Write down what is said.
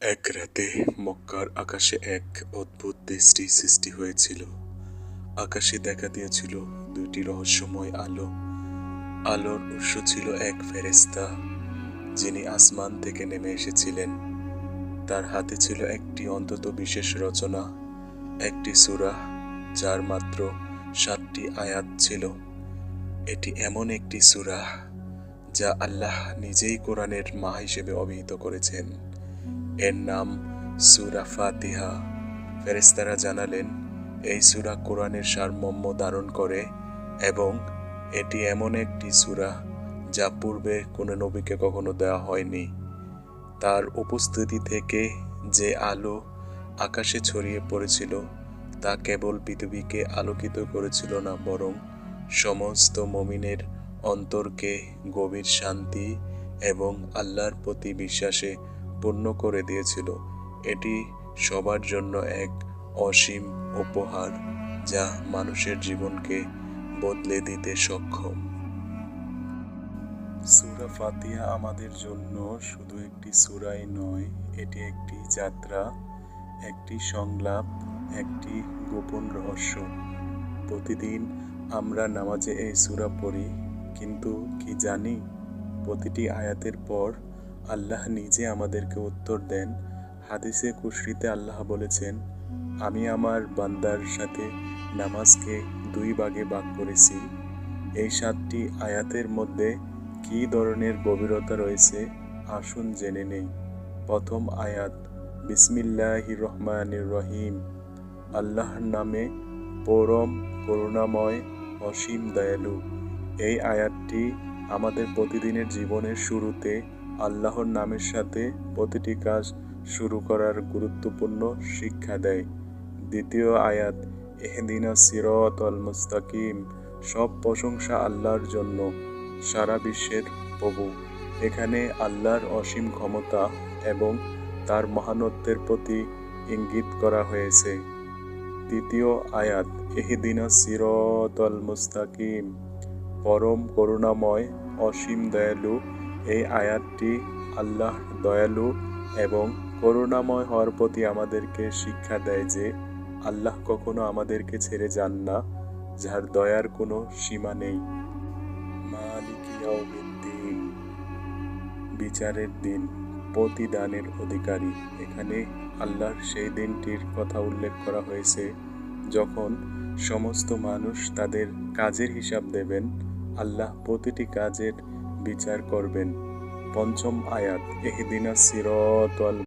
এক রাতে মক্কার আকাশে এক অদ্ভুত দৃষ্টি সৃষ্টি হয়েছিল। আকাশে দেখা দিয়েছিল দুইটি রহস্যময় আলো। আলোর উৎস ছিল এক ফেরেশতা, যিনি আসমান থেকে নেমে এসেছিলেন। তার হাতে ছিল একটি অত্যন্ত বিশেষ রচনা, একটি সূরা, যার মাত্র 7টি আয়াত ছিল। এটি এমন একটি সূরা যা আল্লাহ নিজেই কোরআনের মা হিসেবে অভিহিত করেছেন। এর নাম সূরা ফাতিহা। ফেরেশতারা জানালেন, এই সূরা কোরআনের সারমর্ম ধারণ করে এবং এটি এমন একটি সূরা যা পূর্বে কোনো নবীকে কখনো দেওয়া হয়নি। তার উপস্থিতি থেকে যে আলো আকাশে ছড়িয়ে পড়েছিল তা কেবল পৃথিবীকে আলোকিত করেছিল না, বরং সমস্ত মুমিনের অন্তরকে গভীর শান্তি এবং আল্লাহর প্রতি বিশ্বাসে পূর্ণ করে দিয়েছিল। এটি সবার জন্য এক অসীম উপহার, যা মানুষের জীবনকে বদলে দিতে সক্ষম। সূরা ফাতিহা আমাদের জন্য শুধু একটি সূরাই নয়, এটি একটি যাত্রা, একটি সংলাপ, একটি গোপন রহস্য। প্রতিদিন আমরা নামাজে এই সূরা পড়ি, কিন্তু কি জানি প্রতিটি আয়াতের পর আল্লাহ নিজে আমাদেরকে উত্তর দেন। হাদিসে কুদসিতে আল্লাহ বলেছেন, আমি আমার বান্দার সাথে নামাজকে 2 ভাগে ভাগ করেছি। এই 7টি আয়াতের মধ্যে কী ধরনের গভীরতা রয়েছে আসুন জেনে নেই। প্রথম আয়াত, বিসমিল্লাহির রহমানির রহিম। আল্লাহর নামে, পরম করুণাময়, অসীম দয়ালু। এই আয়াতটি আমাদের প্রতিদিনের জীবনের শুরুতে আল্লাহর নামের সাথে প্রতিটি কাজ শুরু করার গুরুত্বপূর্ণ শিক্ষা দেয়। দ্বিতীয় আয়াত, ইহদিনাস সিরাতাল মুস্তাকিম। সব প্রশংসা আল্লাহর জন্য, সারা বিশ্বের প্রভু। এখানে আল্লাহর অসীম ক্ষমতা এবং তার মহানত্বের প্রতি ইঙ্গিত করা হয়েছে। তৃতীয় আয়াত, ইহদিনাস সিরাতাল মুস্তাকিম। পরম করুণাময়, অসীম দয়ালু। এই আয়াতটি আল্লাহ দয়ালু এবং করুণাময় হওয়ার প্রতি আমাদেরকে শিক্ষা দেয় যে আল্লাহ কখনো আমাদেরকে ছেড়ে যান না, যার দয়ার কোনো সীমা নেই। মালিকি ইয়াউমিদ্দিন, বিচারের দিন, প্রতিদানের অধিকারী। এখানে আল্লাহর সেই দিনটির কথা উল্লেখ করা হয়েছে যখন সমস্ত মানুষ তাদের কাজের হিসাব দেবেন। আল্লাহ প্রতিটি কাজের বিচার করবেন। পঞ্চম আয়াত, ইহদিনাস সিরাতাল